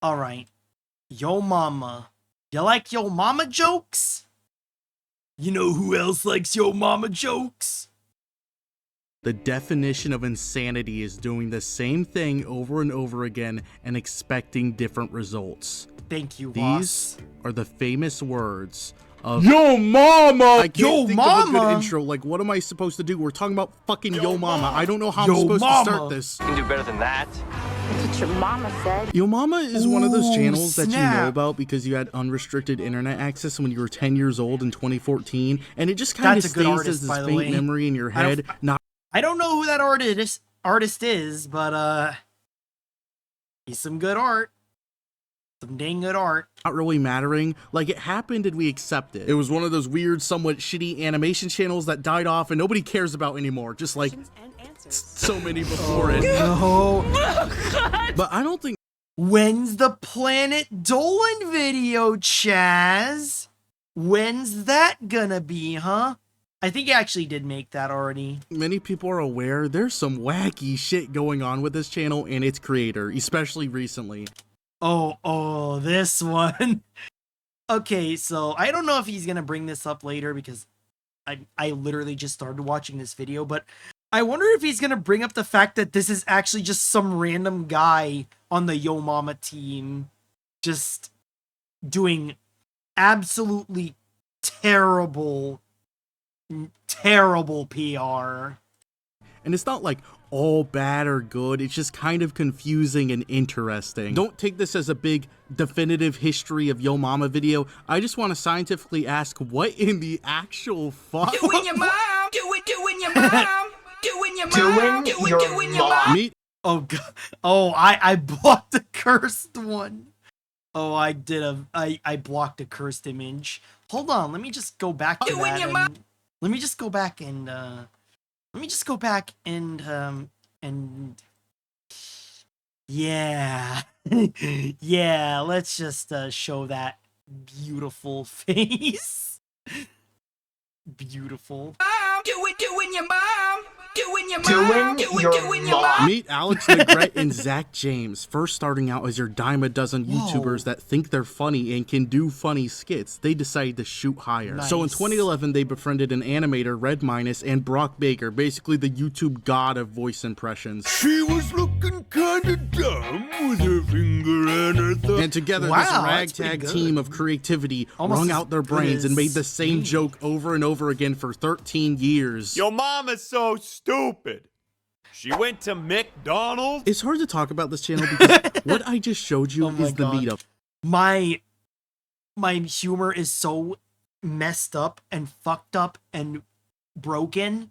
Alright. Yo mama. You like yo mama jokes? You know who else likes yo mama jokes? The definition of insanity is doing the same thing over and over again and expecting different results. Thank you, boss. These are the famous words of Yo mama! I can't Yo think of a mama! good intro. Like, what am I supposed to do? We're talking about fucking Yo Mama. I don't know how Yo I'm supposed mama. to start this. You can do better than that. That's what your mama said. Yo Mama is one of those Ooh, channels that you know snap. about because you had unrestricted internet access when you were 10 years old in 2014, and it just kind of That's a good stays artist, as this by the faint way. memory in your head. I don't know who that artist is, but he's some good art. Some dang good art. Not really mattering. Like, it happened and we accept it. It was one of those weird, somewhat shitty animation channels that died off and nobody cares about anymore. Just like so many before it. No. But I don't think When's the Planet Dolan video, Chaz? When's that gonna be, huh? I think he actually did make that already. many people are aware there's some wacky shit going on with this channel and its creator, especially recently. Oh, this one. Okay, so I don't know if he's gonna bring this up later because I literally just started watching this video, but I wonder if he's gonna bring up the fact that this is actually just some random guy on the Yo Mama team just doing absolutely terrible PR. And it's not like all bad or good, it's just kind of confusing and interesting. Don't take this as a big definitive history of Yo Mama video. I just want to scientifically ask, what in the actual fuck? Doing your mom, doing your mom, doing your mom, doing your mom. Meet Oh god. Oh, I blocked the cursed one. Oh, I blocked a cursed image. Hold on, let me just go back to Doing that. your And, let me just go back and yeah. Yeah, let's just show that beautiful face. Beautiful. Doing your mom, doing your mom, doing your mom. Meet Alex Negrete and Zach James, first starting out as your dime a dozen YouTubers that think they're funny and can do funny skits. They decided to shoot higher. So in Nice. 2011, they befriended an animator, Red Minus, and Brock Baker, basically the YouTube god of voice impressions. She was looking kinda dumb with her finger and her thumb. And together, Wow, this that's pretty ragtag good. team of creativity Almost wrung as out their good brains and as made the same me. joke over and over again for 13 years. Your mom is so stupid. She went to McDonald's. It's hard to talk about this channel because what I just showed you Oh my is the God. meat of My humor is so messed up and fucked up and broken.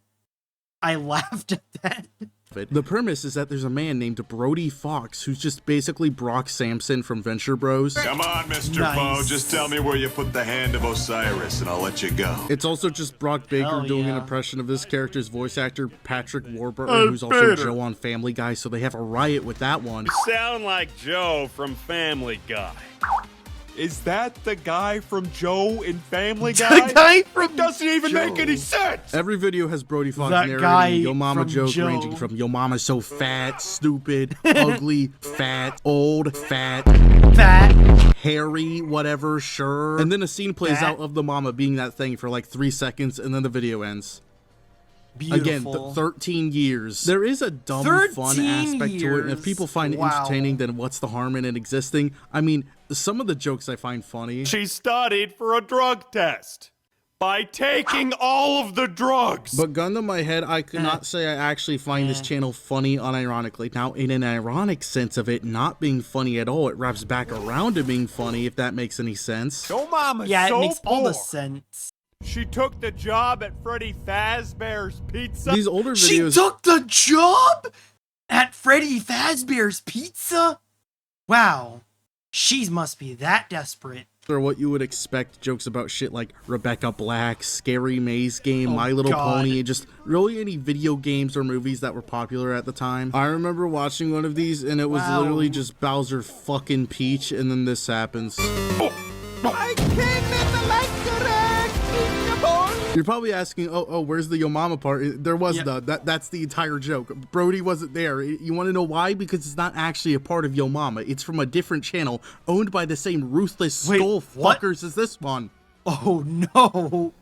I laughed at that. it. The premise is that there's a man named Brody Foxx who's just basically Brock Sampson from Venture Bros. Come on, Mr. Nice. Poe. Just tell me where you put the hand of Osiris and I'll let you go. It's also just Brock Baker Hell doing an yeah. impression of this character's voice actor, Patrick Warburton, who's also Joe on Family Guy, so they have a riot with that one. Sound like Joe from Family Guy. Is that the guy from Joe in Family The Guy? guy from Doesn't even make Joe. any sense. Every video has Brody Foxx That guy narrating Yo Mama from jokes Joe. ranging from Yo Mama's so fat, stupid, ugly, fat, old, fat, fat. hairy, whatever, sure. And then a scene plays Fat. out of the mama being that thing for like 3 seconds and then the video ends. Beautiful. Again, 13 years. There is a dumb fun 13 aspect to it, and if years. people find it Wow. entertaining, then what's the harm in it existing? I mean, some of the jokes I find funny. She studied for a drug test by taking all of the drugs. But gun to my head, I could not say I actually find this channel funny unironically. Now, in an ironic sense of it not being funny at all, it wraps back around to being funny, if that makes any sense. Your mom is Yeah, so it makes all the poor. sense. She took the job at Freddy Fazbear's Pizza. These older She videos... took the job at Freddy Fazbear's Pizza? Wow. She must be that desperate. are what you would expect, jokes about shit like Rebecca Black, Scary Maze Game, Oh, My Little God. Pony, just really any video games or movies that were popular at the time. I remember watching one of these and it was Wow. literally just Bowser fucking Peach, and then this happens. I came in the like correct in the bone. You're probably asking, oh, where's the Yo Mama part? There was none. That's the entire joke. Brody wasn't there. You want to know why? Because it's not actually a part of Yo Mama. It's from a different channel owned by the same ruthless skull fuckers as this one. Oh no!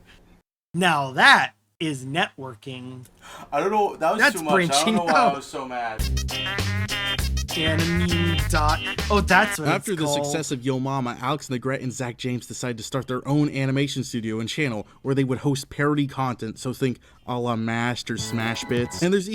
Now that is networking. I don't know. That was That's too much. I don't know why I was so mad. Oh, that's what After it's the called. success of Yo Mama, Alex Negrete and Zach James decided to start their own animation studio and channel where they would host parody content. So think a la Mashed or Smash Bits. And there's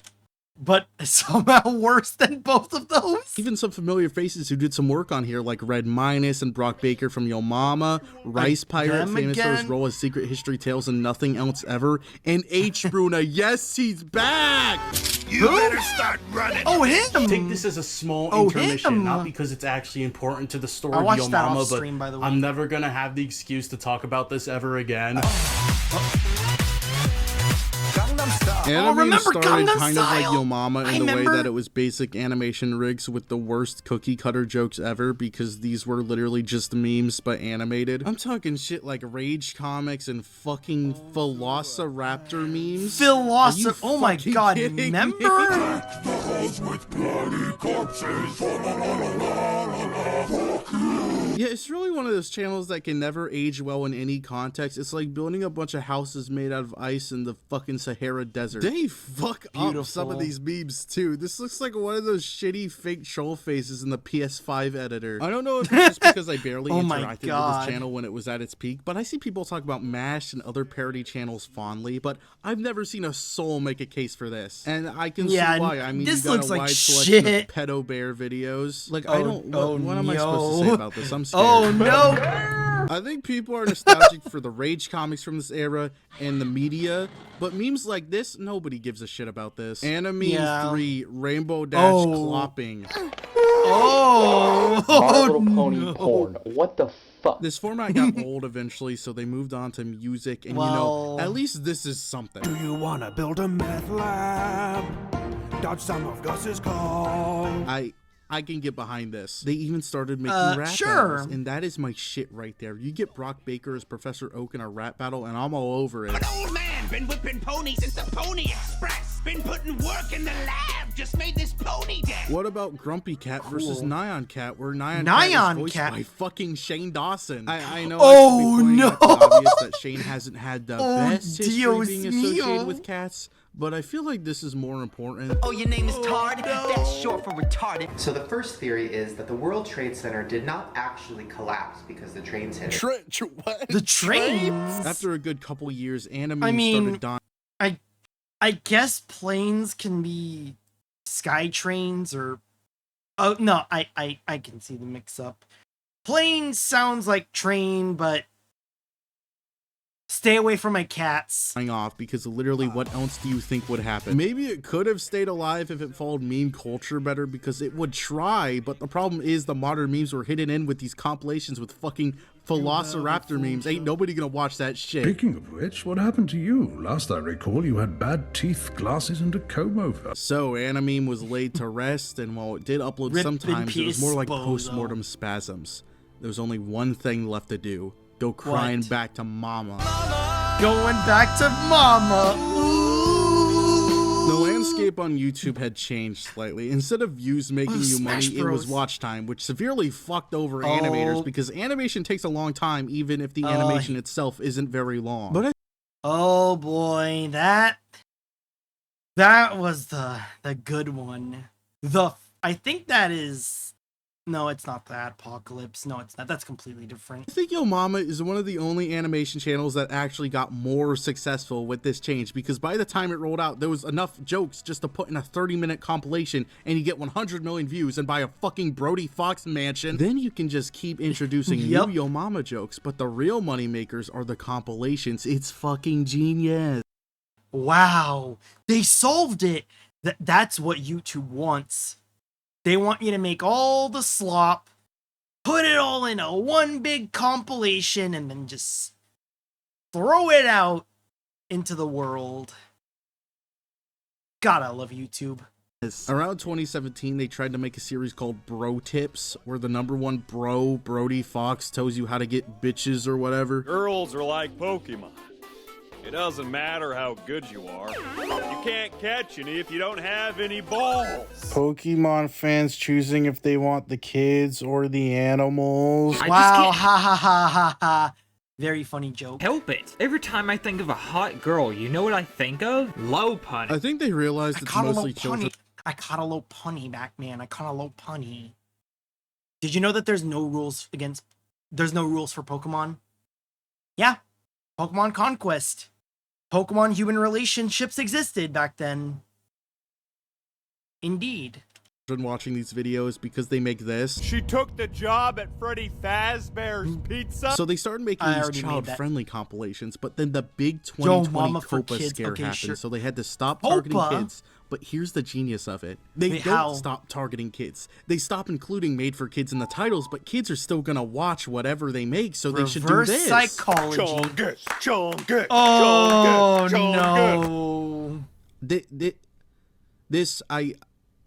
but somehow worse than both of those. even some familiar faces who did some work on here, like Red Minus and Brock Baker from Yo Mama, Rice Pirate, famous for his role as Secret History Tales and Nothing Else Ever, and H. Bruna. Yes, he's back! You better start running. Oh, him! Take this as a small Oh, intermission, him. not because it's actually important to the story I of watched Yo that Mama, off but stream, by the way. I'm never gonna have the excuse to talk about this ever again. Anime remember started Gangnam kind of like Style? Yo Mama in the way remember. that it was basic animation rigs with the worst cookie cutter jokes ever, because these were literally just memes but animated. I'm talking shit like Rage comics and fucking Velociraptor memes. Oh my god, remember? Yeah, it's really one of those channels that can never age well in any context. It's like building a bunch of houses made out of ice in the fucking Sahara Desert. They fuck up some of these memes too. This looks like one of those shitty fake troll faces in the PS5 editor. I don't know if it's just because I barely interacted with this channel when it was at its peak, but I see people talk about MASH and other parody channels fondly, but I've never seen a soul make a case for this. And I can see why. I mean, this you got looks a like wide selection shit. of pedo bear videos. Like, Oh, I don't, what am I supposed to say about this? I'm scared. Oh no! I think people are nostalgic for the Rage comics from this era and the media, but memes like this, nobody gives a shit about this. Anime 3, Rainbow Dash Clopping. Oh! My Little Pony porn. What the fuck? This format got old eventually, so they moved on to music, and you know, at least this is something. Do you wanna build a meth lab? Dodge some of Gus's calls. I can get behind this. They even started making rap battles, and that is my shit right there. You get Brock Baker as Professor Oak in a rap battle, and I'm all over it. An old man, been whipping ponies since the Pony Express. Been putting work in the lab, just made this pony deck. What about Grumpy Cat versus Nyan Cat, where Nyan Cat is voiced by fucking Shane Dawson? I know it's obvious that Shane hasn't had the best history being associated with cats, but I feel like this is more important. Oh, your name is Tard? That's short for retarded. So the first theory is that the World Trade Center did not actually collapse because the trains hit it. What? The trains? After a good couple years, anime started dying. I guess planes can be sky trains or... Oh, no, I can see the mix-up. Plane sounds like train, but... Stay away from my cats. Off because literally what else do you think would happen? Maybe it could have stayed alive if it followed meme culture better, because it would try, but the problem is the modern memes were hidden in with these compilations with fucking Velociraptor memes. Ain't nobody gonna watch that shit. Speaking of which, what happened to you? Last I recall, you had bad teeth, glasses, and a comb over. So Anime was laid to rest, and while it did upload sometimes, it was more like post-mortem spasms. There was only one thing left to do. Go crying back to mama. Going back to mama. The landscape on YouTube had changed slightly. Instead of views making you money, it was watch time, which severely fucked over animators, because animation takes a long time even if the animation itself isn't very long. But oh boy, that was the good one. I think that is... No, it's not that. Apocalypse. No, it's not. That's completely different. I think Yo Mama is one of the only animation channels that actually got more successful with this change, because by the time it rolled out, there was enough jokes just to put in a 30-minute compilation and you get 100 million views and buy a fucking Brody Foxx mansion. Then you can just keep introducing new Yo Mama jokes, but the real money makers are the compilations. It's fucking genius. Wow. They solved it. That's what YouTube wants. They want you to make all the slop, put it all in a one big compilation, and then just throw it out into the world. God, I love YouTube. Around 2017, they tried to make a series called Bro Tips, where the #1 bro, Brody Foxx, tells you how to get bitches or whatever. Girls are like Pokemon. It doesn't matter how good you are. You can't catch any if you don't have any balls. Pokemon fans choosing if they want the kids or the animals. Wow, ha ha ha ha ha. Very funny joke. Help it. Every time I think of a hot girl, you know what I think of? Low punny. I think they realized it's mostly children. I caught a low punny back, man. I caught a low punny. Did you know that there's no rules for Pokemon? Yeah. Pokemon Conquest. Pokemon-human relationships existed back then. Indeed. Watching these videos because they make this. She took the job at Freddy Fazbear's Pizza. So they started making these child-friendly compilations, but then the big 2020 Copa scare happened, so they had to stop targeting kids. But here's the genius of it. They don't stop targeting kids. They stop including made for kids in the titles, but kids are still gonna watch whatever they make, so they should do this. Reverse psychology. Chongus. Oh, no.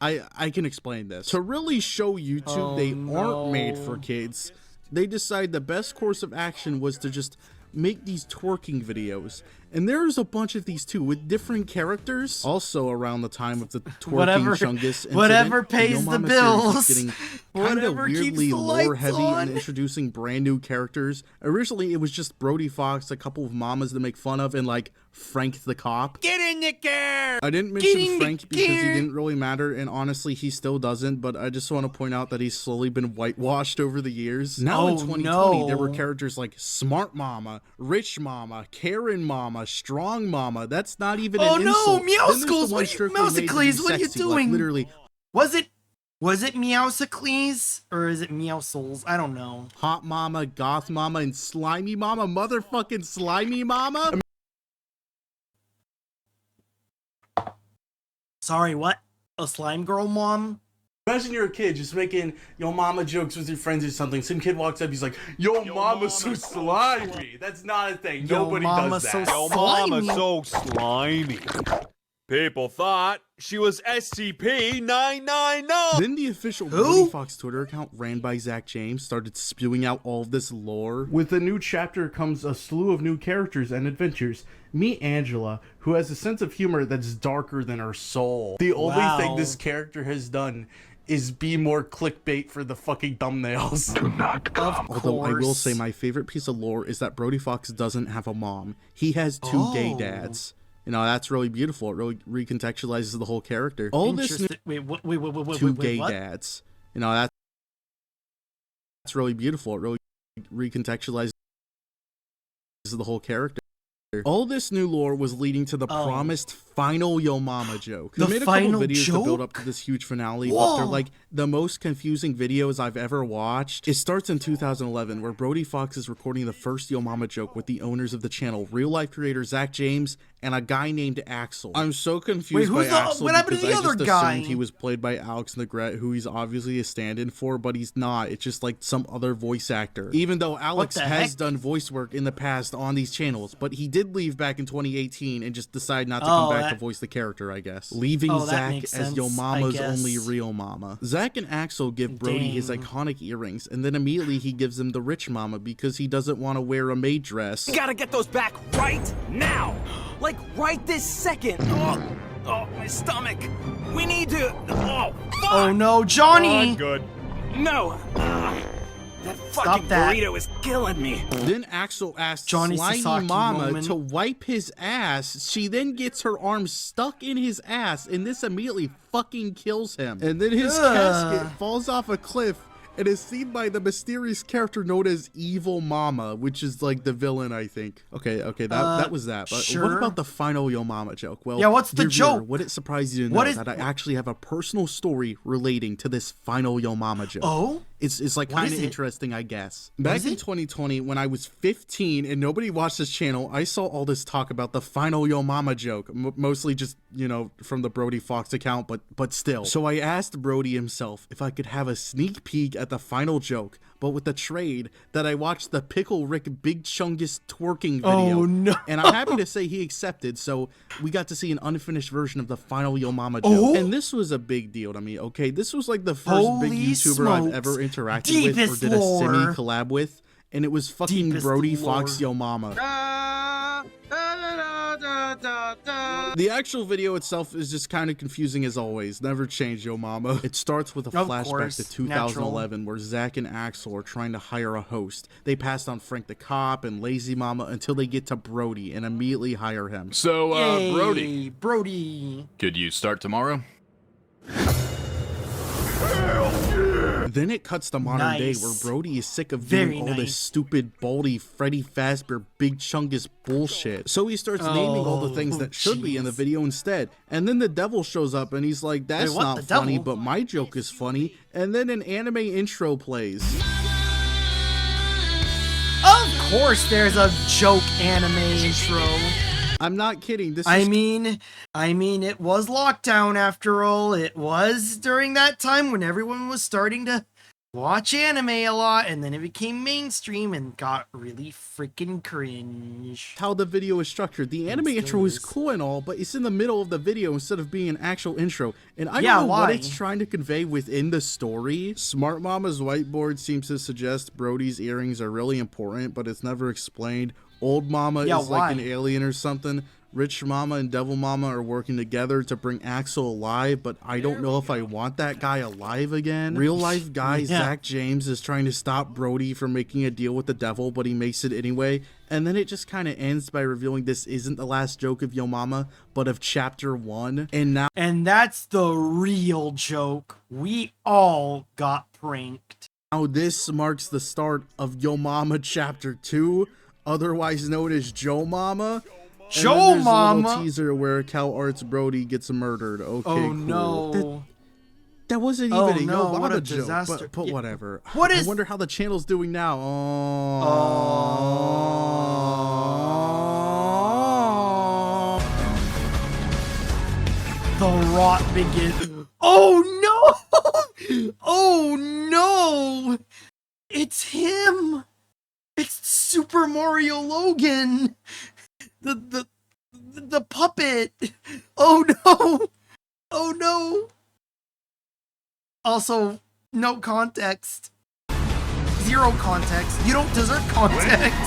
I can explain this. To really show YouTube they aren't made for kids, they decide the best course of action was to just make these twerking videos. And there's a bunch of these too, with different characters. Also around the time of the twerking Chungus incident, whatever pays the bills. Getting kind of weirdly lore heavy and introducing brand new characters. Originally, it was just Brody Foxx, a couple of mamas to make fun of, and like Frank the cop. Get in the car! I didn't mention Frank because he didn't really matter, and honestly, he still doesn't, but I just want to point out that he's slowly been whitewashed over the years. Now in 2020, there were characters like Smart Mama, Rich Mama, Karen Mama, Strong Mama. That's not even an insult. Meowscles, Meowsicles, what are you doing? Like, literally. Was it Meowsicles or is it Meowscles? I don't know. Hot Mama, Goth Mama, and Slimy Mama, motherfucking Slimy Mama. Sorry, what? A slime girl mom? Imagine you're a kid just making yo mama jokes with your friends or something. Some kid walks up, he's like, yo mama's so slimy. That's not a thing. Nobody does that. Yo mama's so slimy. People thought she was SCP-999. Then the official Brody Foxx Twitter account, ran by Zach James, started spewing out all of this lore. With a new chapter comes a slew of new characters and adventures. Meet Angela, who has a sense of humor that's darker than her soul. The only thing this character has done is be more clickbait for the fucking thumbnails. Although I will say my favorite piece of lore is that Brody Foxx doesn't have a mom. He has two gay dads. You know, that's really beautiful. It really recontextualizes the whole character. All this new two gay dads. You know, that's really beautiful. It really recontextualizes the whole character. All this new lore was leading to the promised final Yo Mama joke. They made a couple videos to build up to this huge finale, but they're like the most confusing videos I've ever watched. It starts in 2011, where Brody Foxx is recording the first Yo Mama joke with the owners of the channel, real-life creator Zach James and a guy named Axel. I'm so confused by Axel because I just assumed he was played by Alex Negret, who he's obviously a stand-in for, but he's not. It's just like some other voice actor. Even though Alex has done voice work in the past on these channels, but he did leave back in 2018 and just decide not to come back to voice the character, I guess. Leaving Zach as Yo Mama's only real mama. Zach and Axel give Brody his iconic earrings, and then immediately he gives him the rich mama because he doesn't want to wear a maid dress. You gotta get those back right now! Like right this second! Oh, my stomach! We need to... Oh, fuck! Oh no, Johnny! Good. No! That fucking burrito is killing me. Then Axel asks Slimy Mama to wipe his ass. She then gets her arm stuck in his ass, and this immediately fucking kills him. And then his casket falls off a cliff and is seen by the mysterious character known as Evil Mama, which is like the villain, I think. Okay, that was that. But what about the final Yo Mama joke? Well, yeah, what's the joke? Would it surprise you to know that I actually have a personal story relating to this final Yo Mama joke? Oh? It's like kind of interesting, I guess. Back in 2020, when I was 15 and nobody watched this channel, I saw all this talk about the final Yo Mama joke, mostly just, you know, from the Brody Foxx account, but still. So I asked Brody himself if I could have a sneak peek at the final joke, but with the trade that I watched the Pickle Rick Big Chungus twerking video. Oh no! And I'm happy to say he accepted, so we got to see an unfinished version of the final Yo Mama joke. And this was a big deal to me, okay? This was like the first big YouTuber I've ever interacted with or did a semi-collab with, and it was fucking Brody Foxx Yo Mama. The actual video itself is just kind of confusing as always. Never change, yo mama. It starts with a flashback to 2011 where Zach and Axel are trying to hire a host. They passed on Frank the cop and Lazy Mama until they get to Brody and immediately hire him. So, Brody. Could you start tomorrow? Then it cuts to modern day where Brody is sick of doing all this stupid, baldy, Freddy Fazbear, Big Chungus bullshit. So he starts naming all the things that should be in the video instead. And then the devil shows up and he's like, that's not funny, but my joke is funny. And then an anime intro plays. Of course there's a joke anime intro. I'm not kidding. This I mean, it was lockdown after all. It was during that time when everyone was starting to watch anime a lot, and then it became mainstream and got really freaking cringe. How the video is structured. The anime intro is cool and all, but it's in the middle of the video instead of being an actual intro. And I don't know what it's trying to convey within the story. Smart Mama's whiteboard seems to suggest Brody's earrings are really important, but it's never explained. Old Mama is like an alien or something. Rich Mama and Devil Mama are working together to bring Axel alive, but I don't know if I want that guy alive again. Real life guy Zach James is trying to stop Brody from making a deal with the devil, but he makes it anyway. And then it just kind of ends by revealing this isn't the last joke of Yo Mama, but of chapter 1. And that's the real joke. We all got pranked. Now this marks the start of Yo Mama chapter 2. Otherwise known as Joe Mama. Joe Mama. A little teaser where Cal Arts Brody gets murdered. Okay, cool. No. That wasn't even a Yo Mama joke, but whatever. I wonder how the channel's doing now. The rot begins. Oh no! Oh no! It's him! It's Super Mario Logan! The puppet! Oh no! Oh no! Also, no context. Zero context. You don't deserve context.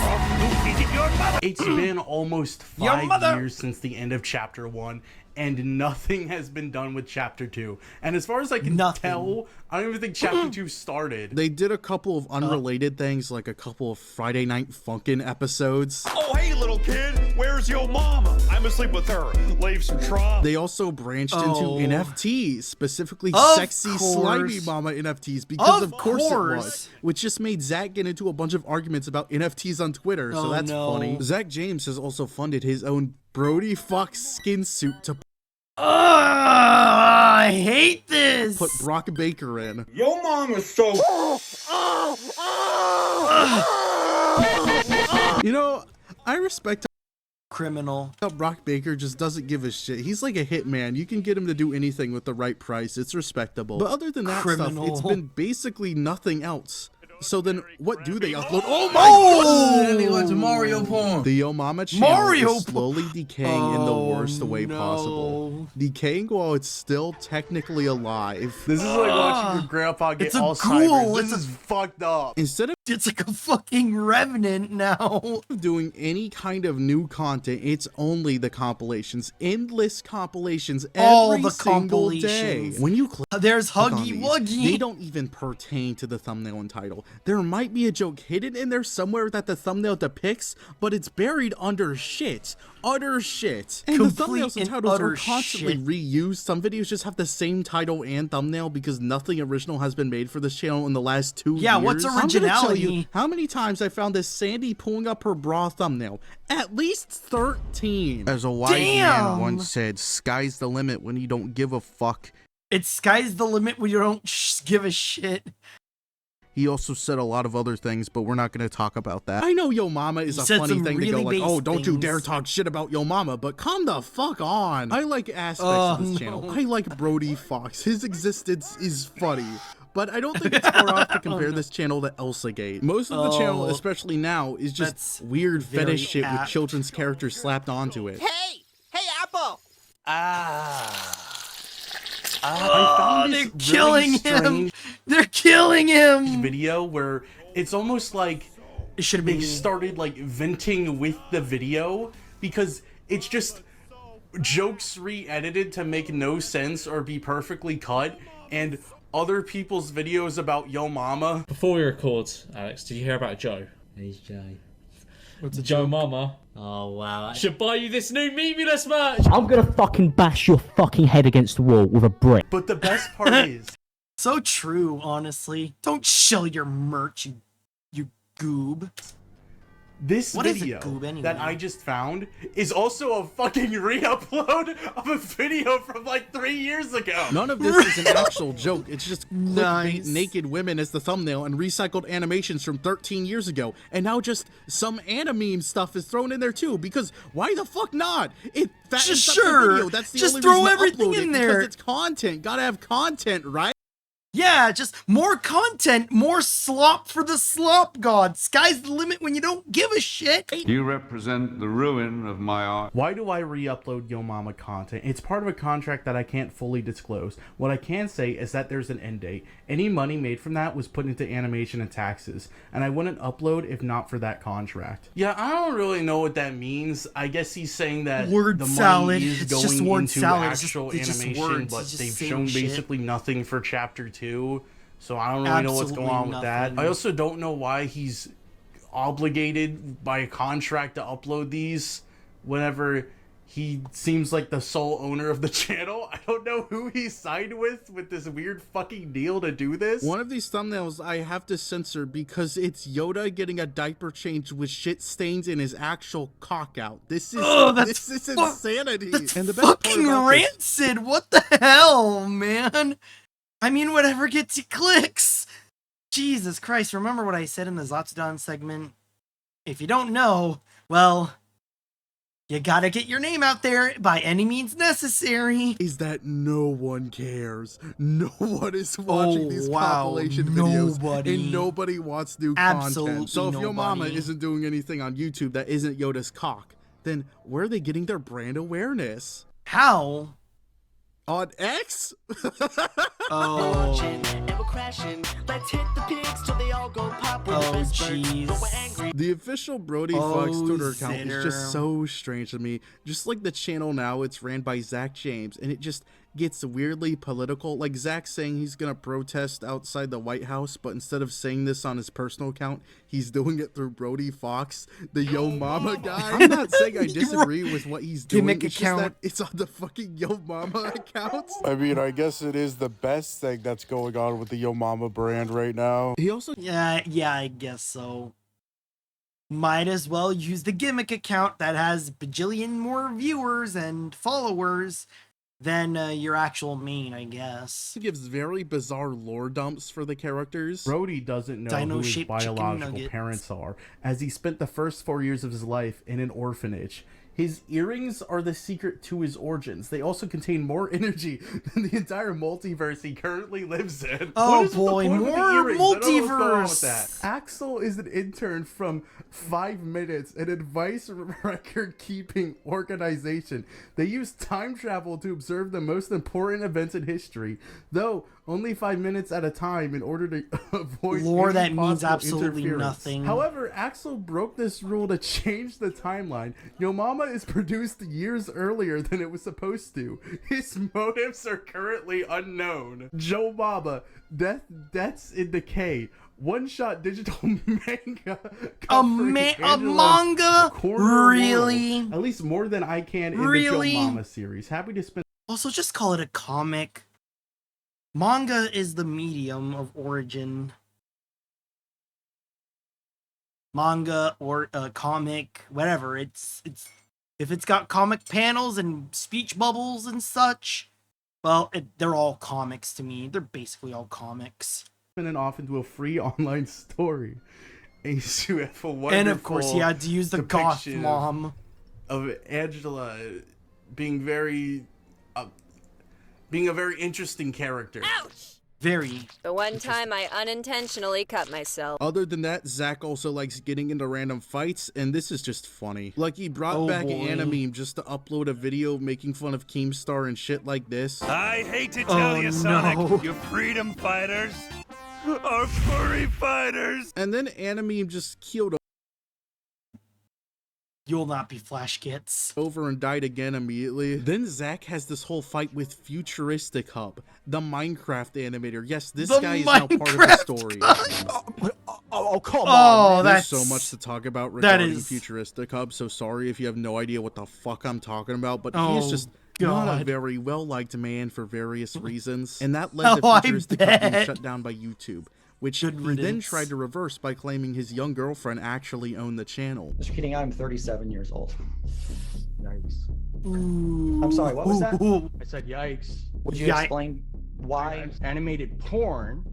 It's been almost 5 years since the end of chapter 1, and nothing has been done with chapter 2. And as far as I can tell, I don't even think chapter 2 started. They did a couple of unrelated things, like a couple of Friday Night Funkin' episodes. Oh, hey, little kid, where's your mama? I'm asleep with her. Leave some trauma. They also branched into NFTs, specifically sexy, slimy mama NFTs, because of course it was. Which just made Zach get into a bunch of arguments about NFTs on Twitter, so that's funny. Zach James has also funded his own Brody Foxx skin suit to I hate this. Put Brock Baker in. Your mom is so. You know, I respect criminal. How Brock Baker just doesn't give a shit. He's like a hitman. You can get him to do anything with the right price. It's respectable. But other than that stuff, it's been basically nothing else. So then, what do they upload? Oh my god! He went to Mario porn. The Yo Mama channel is slowly decaying in the worst way possible. Decaying while it's still technically alive. This is like watching your grandpa get Alzheimer's. This is fucked up. Instead of it's like a fucking revenant now. Doing any kind of new content, it's only the compilations. Endless compilations every single day. When you click there's Huggy Wuggy. They don't even pertain to the thumbnail and title. There might be a joke hidden in there somewhere that the thumbnail depicts, but it's buried under shit. Utter shit. And the thumbnails and titles are constantly reused. Some videos just have the same title and thumbnail because nothing original has been made for this channel in the last 2 years. Yeah, what's originality? I'm gonna tell you how many times I found this Sandy pulling up her bra thumbnail. At least 13. As a wise man once said, sky's the limit when you don't give a fuck. It's sky's the limit when you don't give a shit. He also said a lot of other things, but we're not going to talk about that. I know Yo Mama is a funny thing to go like, oh, don't you dare talk shit about Yo Mama, but calm the fuck on. I like aspects of this channel. I like Brody Foxx. His existence is funny. But I don't think it's far off to compare this channel to Elsagate. Most of the channel, especially now, is just weird fetish shit with children's characters slapped onto it. Hey! Hey, Apple! They're killing him. They're killing him. Video where it's almost like it should be started like venting with the video because it's just jokes re-edited to make no sense or be perfectly cut, and other people's videos about Yo Mama. Before we record, Alex, did you hear about Joe? Who's Joe? What's a Joe Mama? Oh wow. Should buy you this new Meatless merch! I'm gonna fucking bash your fucking head against the wall with a brick. But the best part is... So true, honestly. Don't shill your merch, you goob. This What is a video goob anyway? that I just found is also a fucking re-upload of a video from like 3 years ago. None of this is an actual joke. It's just clickbait naked women as the thumbnail and recycled animations from 13 years ago. And now just some anime stuff is thrown in there too, because why the fuck not? It fattens up the video. That's the just only throw reason to everything upload it, in there. because it's content. Gotta have content, right? Yeah, just more content, more slop for the slop god. Sky's the limit when you don't give a shit. You represent the ruin of my art. Why do I re-upload Yo Mama content? It's part of a contract that I can't fully disclose. What I can say is that there's an end date. Any money made from that was put into animation and taxes, and I wouldn't upload if not for that contract. Yeah, I don't really know what that means. I guess he's saying that Word the salad. money is It's going just word into salad. actual It's just animation, words. but It's just they've same shown shit. basically nothing for chapter 2. So I don't really know what's going on with that. I also don't know why he's obligated by a contract to upload these whenever he seems like the sole owner of the channel. I don't know who he signed with this weird fucking deal to do this. One of these thumbnails I have to censor because it's Yoda getting a diaper change with shit stains in his actual cock out. This is this is insanity. That's and the best fucking part about rancid. What the hell, man? I mean, whatever gets you clicks. Jesus Christ, remember what I said in the Zatsudan segment? If you don't know, well, you gotta get your name out there by any means necessary. Is that no one cares. No one is watching these compilation videos. And nobody wants new content. So if Yo Mama isn't doing anything on YouTube that isn't Yoda's cock, then where are they getting their brand awareness? How? On X? Oh. Let's hit the pigs till they all go pop. Oh, jeez. The official Brody Foxx Twitter account is just so strange to me. Just like the channel now, it's ran by Zach James, and it just gets weirdly political. Like Zach saying he's gonna protest outside the White House, but instead of saying this on his personal account, he's doing it through Brody Foxx, the Yo Mama guy. I'm not saying I disagree with what he's doing. Gimmick it's account. just that it's on the fucking Yo Mama account. I mean, I guess it is the best thing that's going on with the Yo Mama brand right now. He also... Yeah, I guess so. Might as well use the gimmick account that has bajillion more viewers and followers than your actual main, I guess. He gives very bizarre lore dumps for the characters. Brody doesn't know who his biological parents are, as he spent the first 4 years of his life in an orphanage. His earrings are the secret to his origins. They also contain more energy than the entire multiverse he currently lives in. Oh boy, more multiverse! Axel is an intern from 5 Minutes, an advice record-keeping organization. They use time travel to observe the most important events in history, though only 5 minutes at a time in order to avoid lore that any means possible absolutely interference. nothing. However, Axel broke this rule to change the timeline. Yo Mama is produced years earlier than it was supposed to. His motives are currently unknown. Yo Mama, Deaths in Decay, one-shot digital manga. A manga? Really? World. At least more than I can in the Yo Mama series. Happy to spend. Also, just call it a comic. Manga is the medium of origin. Manga or comic, whatever. It's if it's got comic panels and speech bubbles and such, well, they're all comics to me. They're basically all comics. And off into a free online story. And of course, he had to use the goth mom of Angela being being a very interesting character. Ouch! Very. The one time I unintentionally cut myself. Other than that, Zach also likes getting into random fights, and this is just funny. Like, he brought back Anime just to upload a video making fun of Keemstar and shit like this. I hate to tell you, Sonic, you freedom fighters are furry fighters. And then Anime just killed him. You'll not be Flash Kits. Over and died again immediately. Then Zach has this whole fight with Futuristic Hub, the Minecraft animator. Yes, this guy is now part of the story. Oh, come There's on, man. That's so much to talk about regarding is... Futuristic Hub, so sorry if you have no idea what the fuck I'm talking about, but he Oh, is just God. not a very well-liked man for various reasons, and that led to Oh, I Futuristic Hub being bet. shut down by YouTube, which Good he then riddance. tried to reverse by claiming his young girlfriend actually owned the channel. Mr. Keating, I'm 37 years old. Yikes. I'm sorry, what was that? I said yikes. Would you explain why? Animated porn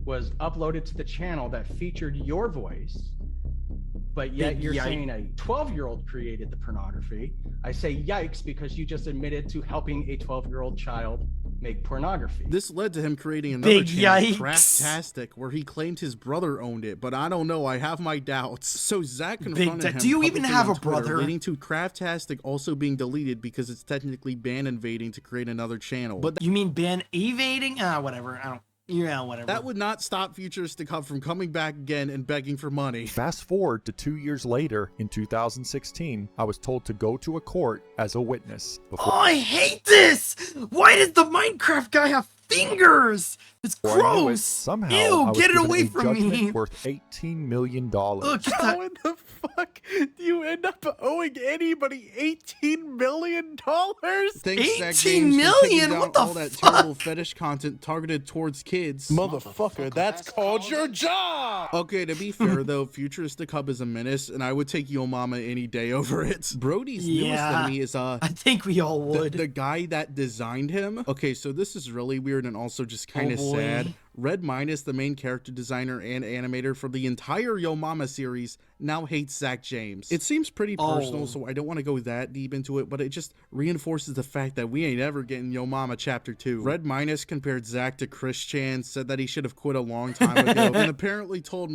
was uploaded to the channel that featured your voice, but yet Big you're yike. saying a 12-year-old created the pornography. I say yikes because you just admitted to helping a 12-year-old child make pornography. This led to him creating another Big channel, yikes. Craftastic, where he claimed his brother owned it, but I don't know, I have my doubts. So Zach confronted him Do you even publicly have on a Twitter, brother? leading to Craftastic also being deleted because it's technically ban invading to create another channel. But You mean ban evading? Whatever. I don't. Yeah, whatever. that would not stop Futuristic Hub from coming back again and begging for money. Fast forward to 2 years later, in 2016, I was told to go to a court as a witness. Oh, I hate this! Why does the Minecraft guy have fingers? It's Before I knew it, gross. somehow Ew, I was get it given away a from judgment me. worth $18 million. Look, How in the fuck do you end up owing anybody $18 million? Thanks, Zach 18 James, for taking million? down What the all that fuck? terrible fetish content targeted towards kids. Motherfucker, that's called your job! Okay, to be fair though, Futuristic Hub is a menace, and I would take Yo Mama any day over it. Brody's newest Yeah, enemy is I think we all would. the guy that designed him. Okay, so this is really weird and also just kind of boy. sad. Red Minus, the main character designer and animator for the entire Yo Mama series, now hates Zach James. It seems pretty personal, so I don't want to go that deep into it, but it just reinforces the fact that we ain't ever getting Yo Mama Chapter 2. Red Minus compared Zach to Chris Chan, said that he should have quit a long time ago, and apparently told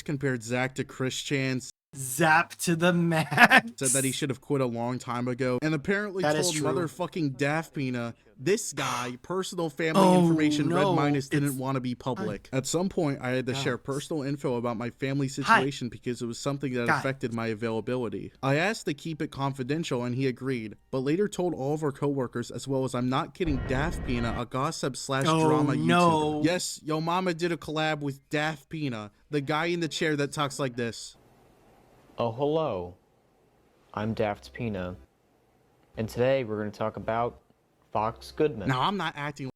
compared Zach to Chris Chan, Zap to the max. said that he should have quit a long time ago, and apparently That is told true. motherfucking Daft Pina, this guy, personal family information no, Red Minus didn't it's- want to be public. At some point, I had to share personal info about my family situation because it was something that affected my availability. I asked to keep it confidential, and he agreed, but later told all of our coworkers, as well as I'm not kidding, Daft Pina, a gossip slash drama YouTuber. no. Yes, Yo Mama did a collab with Daft Pina, the guy in the chair that talks like this. Oh, hello. I'm Daft Pina. And today we're going to talk about Fox Goodman. Now, I'm not acting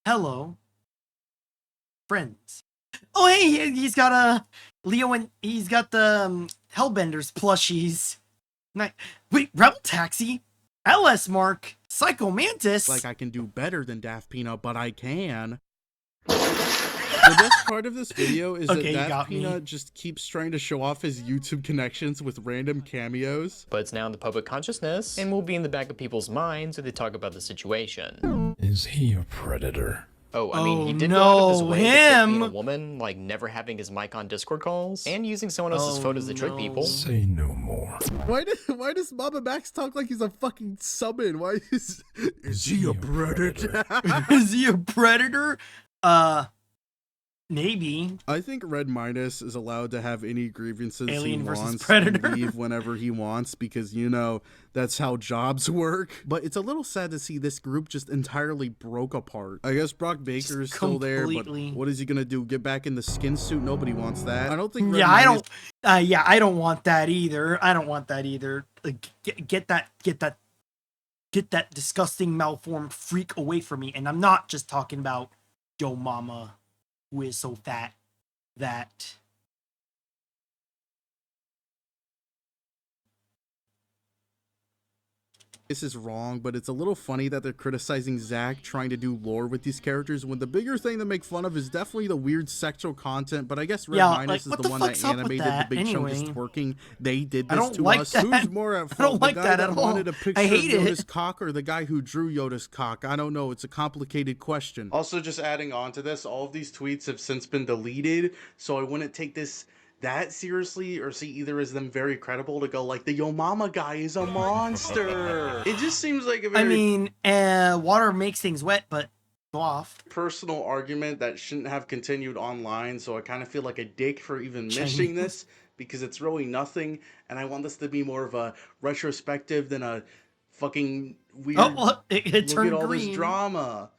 Hello, friends. Oh, hey, he's got Leo, and he's got the Hellbenders plushies. Wait, Rebel Taxi, LS Mark, Psycho Mantis. like I can do better than Daft Pina, but I can. The best part of this video is Okay, you that got Daft Pina me. just keeps trying to show off his YouTube connections with random cameos. But it's now in the public consciousness and will be in the back of people's minds as they talk about the situation. Is he a predator? Oh, I mean, he Oh, did go out of his no, way to quit being a him. woman, like never having his mic on Discord calls, and using someone else's photos to trick people. Say no more. Why does Mama Max talk like he's a fucking summon? Why is he a predator? Is he a predator? Maybe. I think Red Minus is allowed to have any grievances Alien he versus wants Predator. and leave whenever he wants because, you know, that's how jobs work. But it's a little sad to see this group just entirely broke apart. I guess Brock Baker is still there, completely. but what is he gonna do? Get back in the skin suit? Nobody wants that. I don't think Red Yeah, Minus I don't want that either. I don't want that either. Get that disgusting malformed freak away from me. And I'm not just talking about Yo Mama, who is so fat that this is wrong, but it's a little funny that they're criticizing Zach trying to do lore with these characters when the bigger thing to make fun of is definitely the weird sexual content. But I guess Red Minus is what the the one that fuck's up with animated that the big chunk anyway? of twerking. They did I this don't to like us. that. Who's more at fault? I don't like the guy that at all. wanted a picture I hate of it. Yoda's cock or the guy who drew Yoda's cock? I don't know. It's a complicated question. Also, just adding on to this, all of these tweets have since been deleted, so I wouldn't take this that seriously or see either as them very credible to go like the Yo Mama guy is a monster. It just seems like a very I mean, water makes things wet, but go off. personal argument that shouldn't have continued online, so I kind of feel like a dick for even mentioning this because it's really nothing, and I want this to be more of a retrospective than a fucking weird. Oh, well, it look turned at all green. this drama.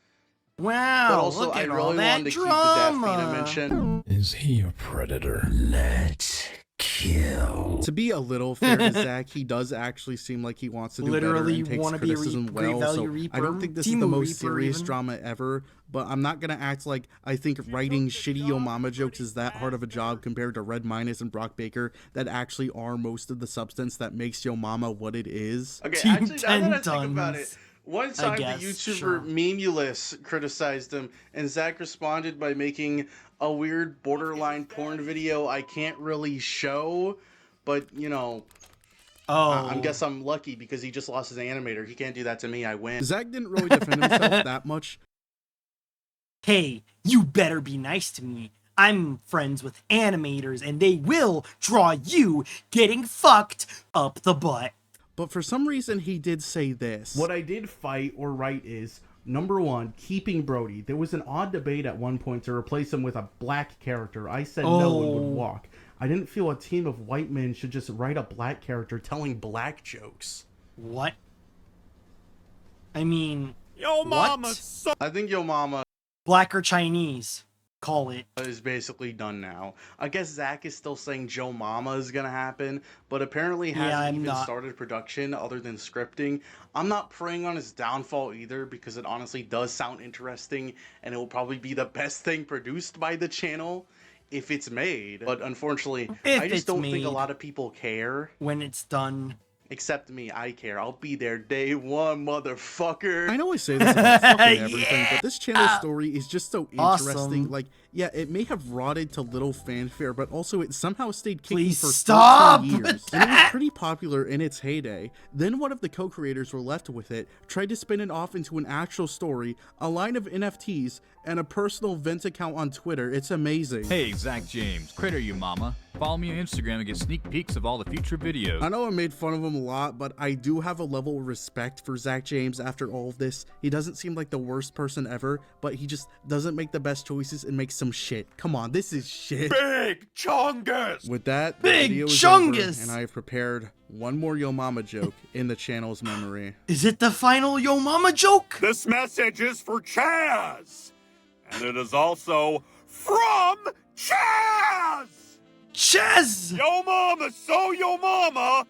Wow, But also, look I at really all that wanted to keep the Daft Pina drama. mention. Is he a predator? Let's kill. To be a little fair to Zach, he does actually seem like he wants to do Literally better and wanna takes be a criticism Great well, Value so Reaper, I don't think this is the Temu most Reaper serious even. drama ever, but I'm not gonna act like I think writing shitty Yo Mama jokes is that hard of a job compared to Red Minus and Brock Baker that actually are most of the substance that makes Yo Mama what it is. Okay, Team actually, now that I 10 think about it, tons. one I time the guess, YouTuber sure. Memulus criticized him, and Zach responded by making a weird borderline porn video I can't really show, but, you know, I guess I'm lucky because he just lost his animator. He can't do that to me, I win. Zach didn't really defend himself that much. Hey, you better be nice to me. I'm friends with animators and they will draw you getting fucked up the butt. But for some reason, he did say this. What I did fight or write is, number one, keeping Brody. There was an odd debate at one point to replace him with a black character. I said no and would walk. I didn't feel a team of white men should just write a black character telling black jokes. What? I mean, Yo Mama, I think Yo Mama Black or Chinese, call it. is basically done now. I guess Zach is still saying Joe Mama is gonna happen, but apparently hasn't even started production other than scripting. I'm not preying on his downfall either because it honestly does sound interesting and it will probably be the best thing produced by the channel if it's made. But unfortunately, I just don't think a lot of people care. When it's done. Except me, I care. I'll be there day one, motherfucker. I know I say this about fucking everything, but this channel story is just so interesting. Awesome. Like, yeah, it may have rotted to little fanfare, but also it somehow stayed kicking Please for stop 13 years. And it was pretty popular in its heyday. Then one of the co-creators were left with it, tried to spin it off into an actual story, a line of NFTs, and a personal vent account on Twitter. It's amazing. Hey, Zach James, Critter You Mama. Follow me on Instagram and get sneak peeks of all the future videos. I know I made fun of him a lot, but I do have a level of respect for Zach James after all of this. He doesn't seem like the worst person ever, but he just doesn't make the best choices and makes some shit. Come on, this is shit. Big Chungus! With that, the Big video is Chungus! over, and I have prepared one more Yo Mama joke in the channel's memory. Is it the final Yo Mama joke? This message is for Chaz! And it is also from Chaz! Chaz! Yo Mama, so Yo Mama,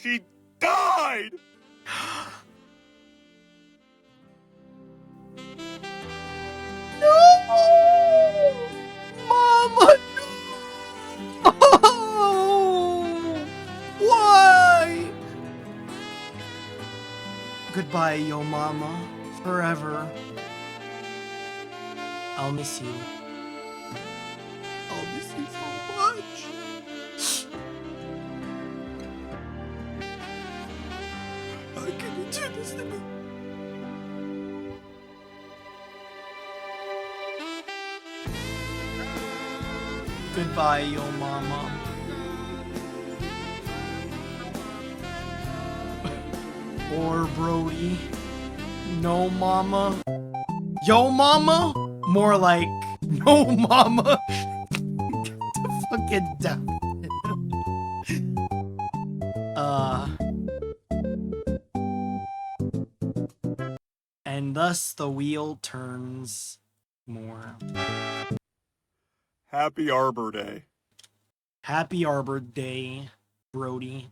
she died! No! Mama, no! Oh! Why? Goodbye, Yo Mama. Forever. I'll miss you. I'll miss you so much. How can you do this to me? Goodbye, Yo Mama. Or Brody. No Mama. Yo Mama? More like no Mama. Fucking down. And thus the wheel turns more. Happy Arbor Day. Happy Arbor Day, Brody.